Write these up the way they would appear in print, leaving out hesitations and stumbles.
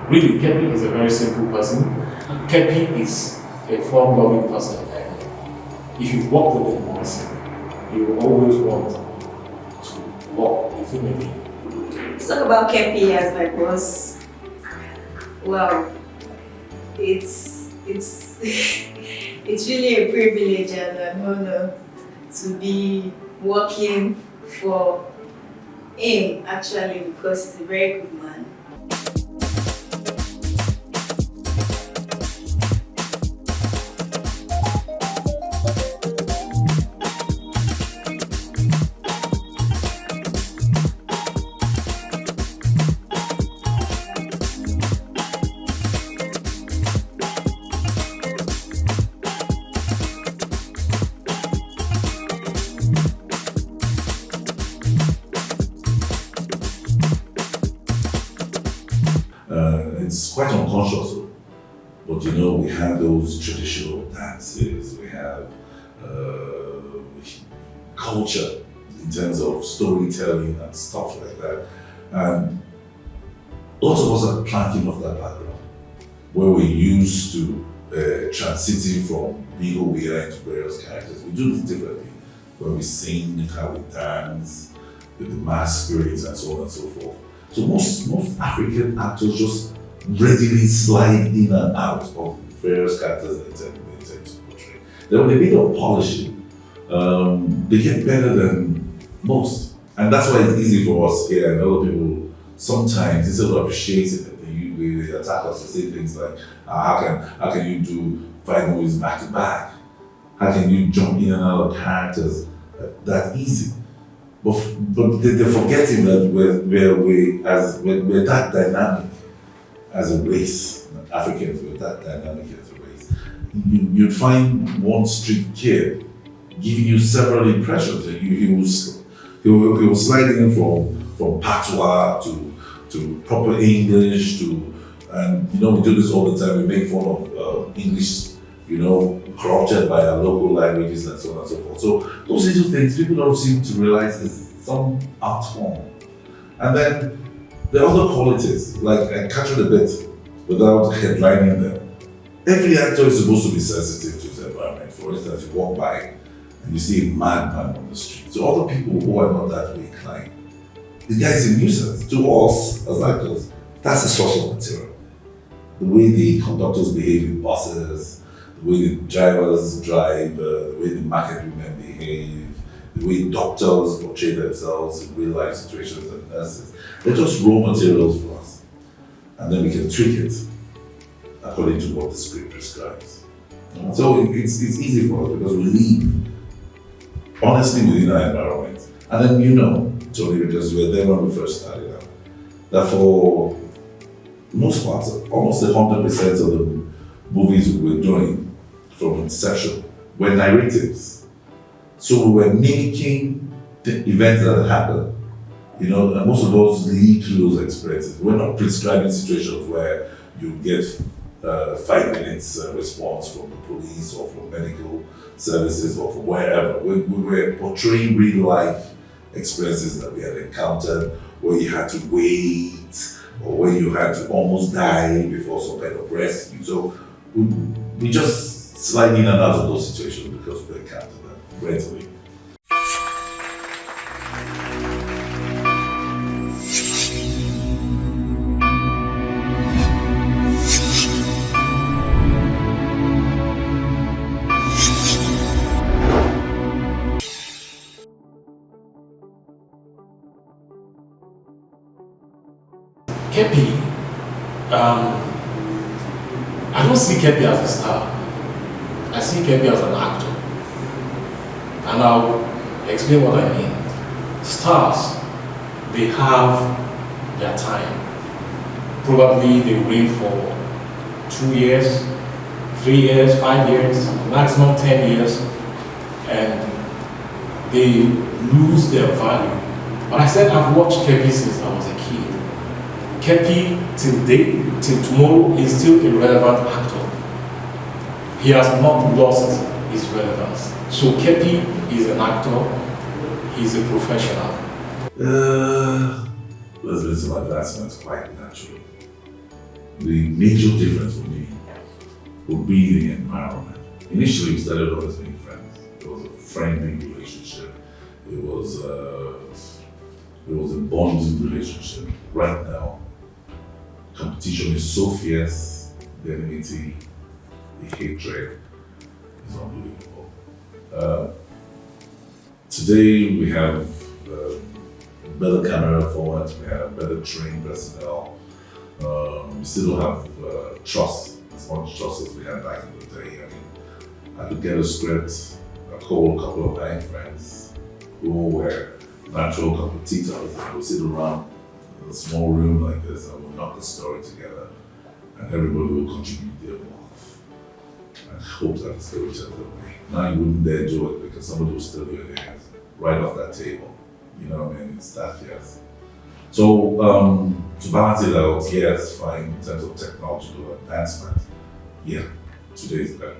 Really, Keppy is a very simple person. Keppy is a fun-loving person. And if you walk with him once, you will always want to walk with him again. Let's talk about Keppy as my boss. Well, it's it's really a privilege and an honor to be working for him actually, because he's a very good man. It's quite unconscious, but you know, we have those traditional dances, we have culture in terms of storytelling and stuff like that. And lots of us are planking off that background, where we're used to transiting from being who we are into various characters. We do this differently, where we sing, how we dance, with the masquerades and so on and so forth. So most African actors just readily slide in and out of various characters they tend to portray. Then with a bit of polishing, they get better than most. And that's why it's easy for us here and other people sometimes, instead of appreciating it, they attack us to say things like, how can you do 5 movies back to back? How can you jump in and out of characters that easy? But they're forgetting that we're that dynamic as a race. Africans, we're that dynamic as a race. You'd find one street kid giving you several impressions. He will slide in from patois to proper English and you know, we do this all the time. We make fun of English, you know, corrupted by our local languages and so on and so forth. So those little things people don't seem to realize is some art form. And then the other qualities, like I captured a bit without headlining them. Every actor is supposed to be sensitive to his environment. For instance, you walk by and you see a madman on the street. So other people who are not that way inclined, the guy is a nuisance to us as actors. That's a source of material. The way the conductors behave in buses, the way the drivers drive, the way the market women behave, the way doctors portray themselves in real life situations and nurses. They're just raw materials for us. And then we can tweak it according to what the script prescribes. So it's easy for us because we live honestly within our environment. And then you know, Tony, because you were there when we first started out, that for most parts, almost 100% of the movies we were doing from inception were narratives. So we were mimicking the events that had happened. You know, and most of us lead through those experiences. We're not prescribing situations where you get 5 minutes response from the police or from medical services or from wherever. We were portraying real life experiences that we had encountered, where you had to wait or where you had to almost die before some kind of rescue. So we just slide in and out of those situations because we encountered them readily. Keppy, I don't see Keppy as a star. I see Keppy as an actor. And I'll explain what I mean. Stars, they have their time. Probably they reign for 2 years, 3 years, 5 years, maximum 10 years, and they lose their value. But I said I've watched Keppy since I was a kid. Keppy till tomorrow is still a relevant actor. He has not lost his relevance. So Keppy is an actor, he's a professional. There's been some advancements quite naturally. the major difference for me would be the environment. Initially, we started off as being friends. It was a friendly relationship. It was a bonding relationship. Right now, competition is so fierce, the enmity, the hatred is unbelievable. Today we have better camera formats, we have better trained personnel. We still don't have trust, as much trust as we had back in the day. I mean, I could get a script, I call a couple of my friends who were natural competitors, and we'll sit around in a small room like this and we'll knock the story together, and everybody will contribute their worth. And hope that the story tells their way. Now you wouldn't dare do it because somebody will steal your hands right off that table. You know what I mean? It's that fierce. So to balance it out, yes, fine, in terms of technological advancement, yeah, today is better.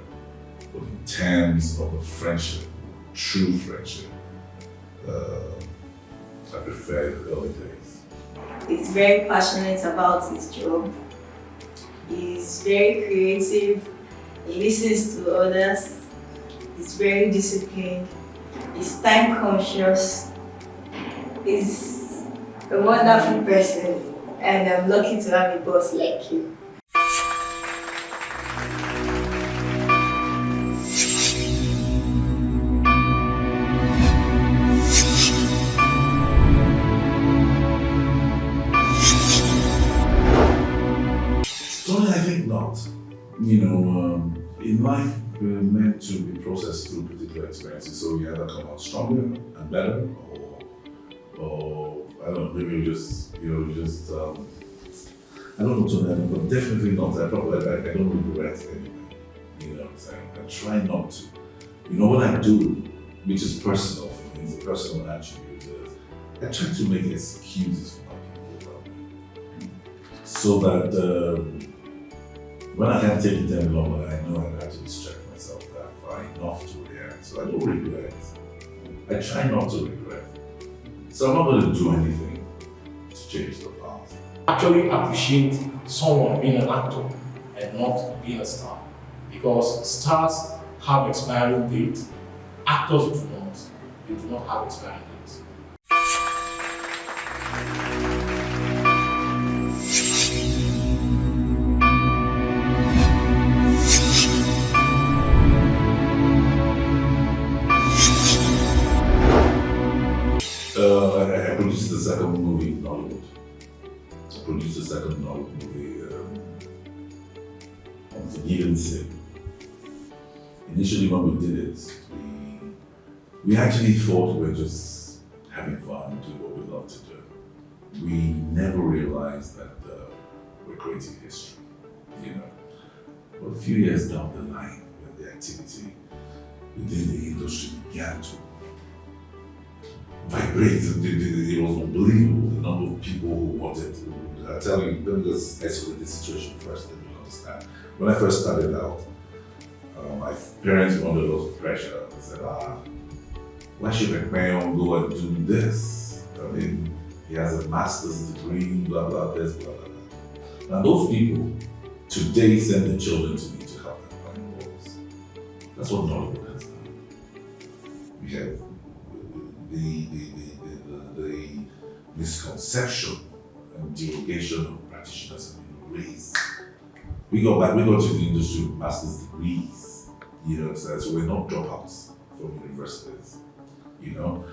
But in terms of the friendship, true friendship, I prefer the early days. He's very passionate about his job. He's very creative. He listens to others. He's very disciplined. He's time conscious. He's a wonderful person, and I'm lucky to have a boss like you. I think not. You know, in life, we're meant to be processed through particular experiences. So you either come out stronger and better, or I don't know, maybe you just, I don't know to them, but definitely not. I don't regret anything. You know what I'm saying? I try not to. You know what I do, which is personal for me, it's a personal attribute, is I try to make excuses for my people around me. So that when I can't take it any longer, I know I have to distract myself that far enough to react. So I don't regret. I try not to regret. So I'm not going to do anything to change the past. Actually appreciate someone being an actor and not being a star. Because stars have expiring date, actors do not. They do not have expiring dates. I produced the second movie in Nollywood. I produced the second Nollywood movie on the Forgiven Sin. Initially when we did it, we actually thought we were just having fun, doing what we love to do. We never realized that we're creating history, you know. But a few years down the line, when the activity within the industry began to vibrate, it was unbelievable the number of people who wanted to. I tell you, let me just isolate the situation first, then you'll understand. When I first started out, my parents were under a lot of pressure. They said, why should Ekpeyong go and do this? I mean, he has a master's degree, blah, blah, this, blah, blah, blah. And those people today send their children to me to help them find roles. That's what Nollywood has done. We have the misconception and derogation of practitioners have been raised. We got to the industry with master's degrees, you know, so we're not dropouts from universities, you know.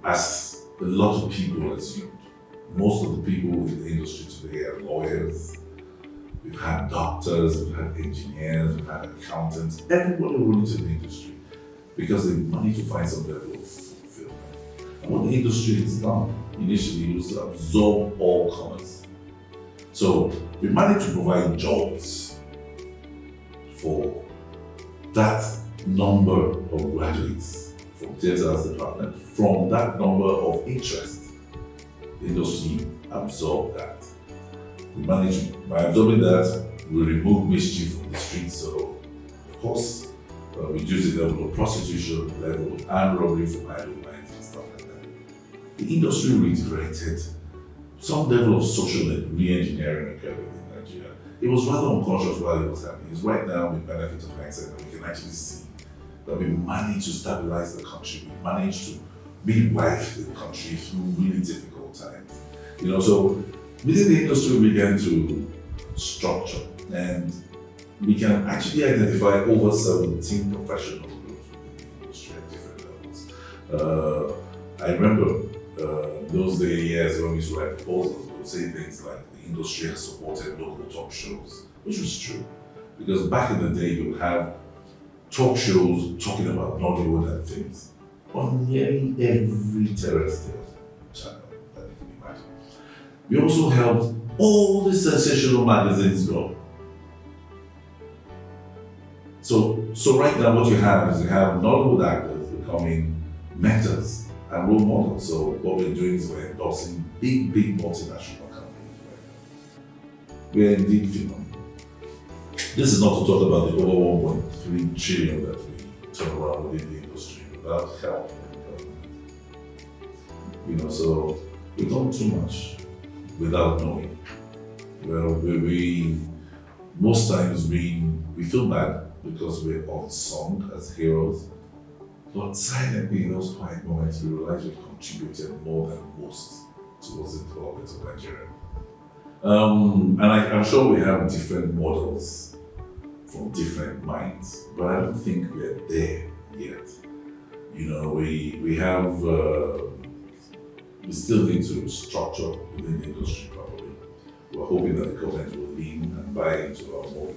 As a lot of people assumed, most of the people in the industry today are lawyers. We've had doctors, we've had engineers, we've had accountants, everybody went into the industry because they wanted to find some level of fulfillment. And what the industry has done initially was to absorb all comers. So we managed to provide jobs for that number of graduates from theatre arts department, from that number of interest. The industry absorbed that. We managed, by absorbing that, we removed mischief from the streets. So, of course, reducing the level of prostitution, level of armed robbery from idle minds and stuff like that. The industry redirected. Some level of social re-engineering occurred within it was rather unconscious while it was happening. It's right now with benefit of hindsight that we can actually see that we managed to stabilize the country. We managed to midwife the country through really difficult times. So within the industry we began to structure, and we can actually identify over 17 professional groups within the industry at different levels. I remember those years when we used to write proposals, we would say things like the industry has supported local talk shows, which was true. Because back in the day, you would have talk shows talking about Nollywood and things on nearly every terrestrial channel that you can imagine. We also helped all the sensational magazines go. So right now what you have is Nollywood actors becoming mentors and role models. So what we're doing is we're endorsing big multinational companies right now. We're indeed phenomenal. This is not to talk about the over 1.3 trillion that we turn around within the industry without help from the government. So we've done too much without knowing. We most times we feel bad because we're unsung as heroes, but silently in those quiet moments we realize we've contributed more than most towards the development of Nigeria. And I'm sure we have different models from different minds, but I don't think we're there yet. We have, we still need to structure within the industry properly. We're hoping that the government will lean and buy into our more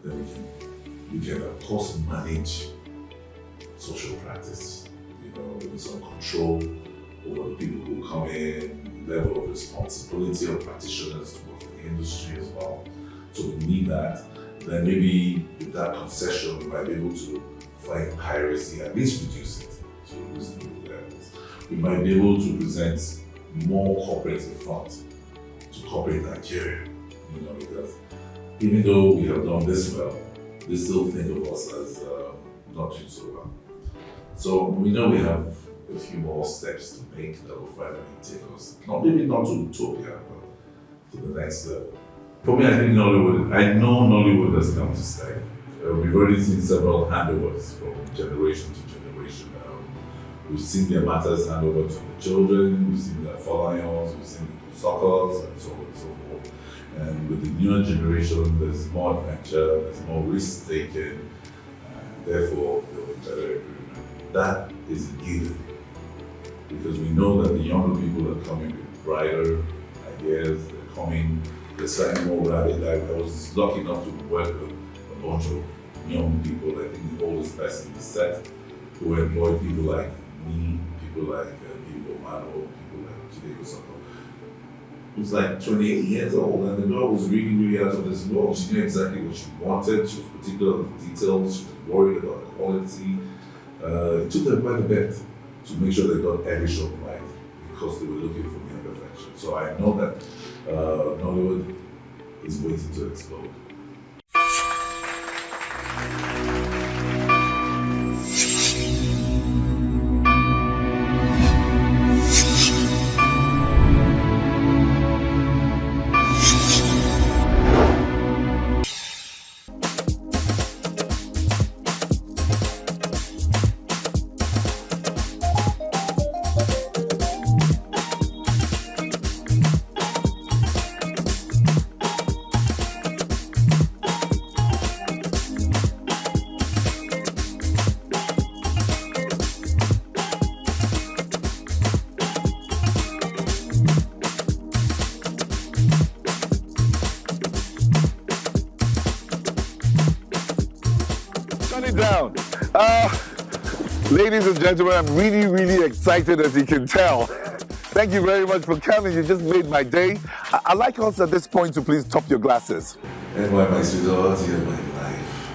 then we can of course manage social practice, with some control over the people who come in, level of responsibility of practitioners to work in the industry as well. So we need that. Then maybe with that concession, we might be able to fight piracy, at least reduce it to reasonable levels. We might be able to present more corporate in front to corporate Nigeria, because even though we have done this well, they still think of us as not doing so well. So we know we have a few more steps to make that will finally take us, maybe not to utopia, but to the next level. For me, I think I know Nollywood has come to stay. We've already seen several handovers from generation to generation. We've seen their matters hand over to the children, we've seen their followers, we've seen the suckers, and so on and so forth. And with the newer generation, there's more adventure, there's more risk taken, and therefore there'll be better agreement. That is a given, because we know that the younger people are coming with brighter ideas, they're slightly more rabid. I was lucky enough to work with a bunch of young people. I think the oldest person in the set who employed people like me, people like people Mano, people like Chideko Soko. Who was like 28 years old, and the girl was really out of this world. She knew exactly what she wanted. She was particular with the details. She was worried about the quality. It took them quite a bit to make sure they got every shot right, because they were looking for mere perfection. So I know that Nollywood is waiting to explode. Down. Ladies and gentlemen, I'm really excited, as you can tell. Thank you very much for coming. You just made my day. I'd like us at this point to please top your glasses. And my sweetheart, you're my life.